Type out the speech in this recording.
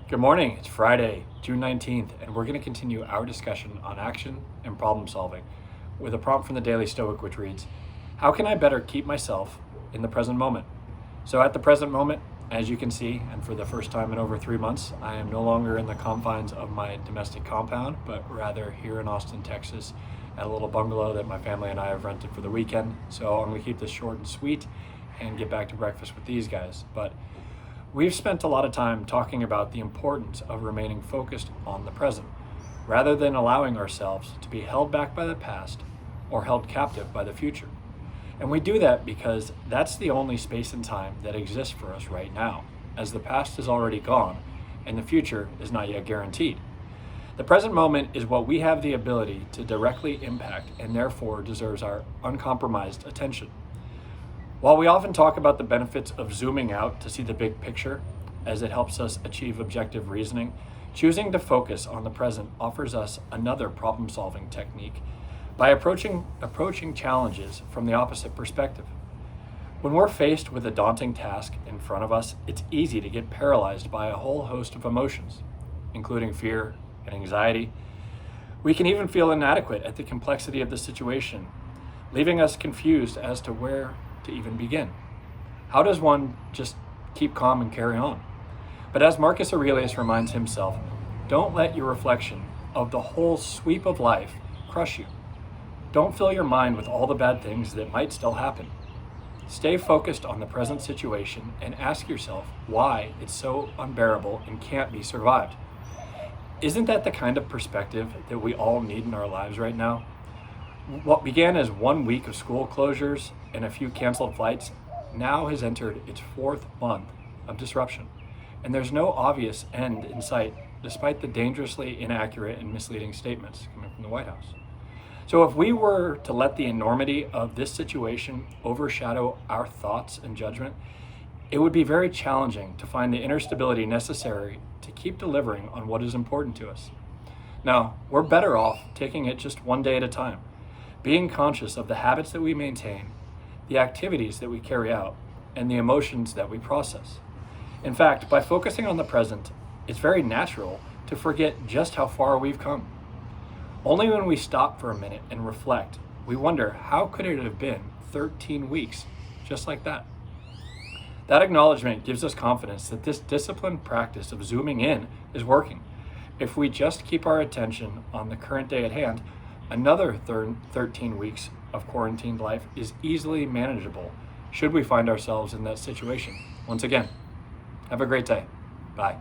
Good morning. It's Friday, June 19th, and we're going to continue our discussion on action and problem solving with a prompt from the Daily Stoic, which reads, how can I better keep myself in the present moment? So at the present moment, as you can see, and for the first time in over 3 months, I am no longer in the confines of my domestic compound, but rather here in Austin, Texas, at a little bungalow that my family and I have rented for the weekend. So I'm going to keep this short and sweet and get back to breakfast with these guys. But we've spent a lot of time talking about the importance of remaining focused on the present, rather than allowing ourselves to be held back by the past or held captive by the future. And we do that because that's the only space and time that exists for us right now, as the past is already gone and the future is not yet guaranteed. The present moment is what we have the ability to directly impact and therefore deserves our uncompromised attention. While we often talk about the benefits of zooming out to see the big picture, as it helps us achieve objective reasoning, choosing to focus on the present offers us another problem-solving technique by approaching challenges from the opposite perspective. When we're faced with a daunting task in front of us, it's easy to get paralyzed by a whole host of emotions, including fear and anxiety. We can even feel inadequate at the complexity of the situation, leaving us confused as to where to even begin. How does one just keep calm and carry on? But as Marcus Aurelius reminds himself, don't let your reflection of the whole sweep of life crush you. Don't fill your mind with all the bad things that might still happen. Stay focused on the present situation and ask yourself why it's so unbearable and can't be survived. Isn't that the kind of perspective that we all need in our lives right now? What began as 1 week of school closures and a few canceled flights now has entered its 4th month of disruption. And there's no obvious end in sight, despite the dangerously inaccurate and misleading statements coming from the White House. So if we were to let the enormity of this situation overshadow our thoughts and judgment, it would be very challenging to find the inner stability necessary to keep delivering on what is important to us. Now, we're better off taking it just one day at a time, being conscious of the habits that we maintain, the activities that we carry out, and the emotions that we process. In fact, by focusing on the present, it's very natural to forget just how far we've come. Only when we stop for a minute and reflect, we wonder how could it have been 13 weeks just like that. That acknowledgement gives us confidence that this disciplined practice of zooming in is working. If we just keep our attention on the current day at hand, another 13 weeks of quarantined life is easily manageable should we find ourselves in that situation. Once again, have a great day. Bye.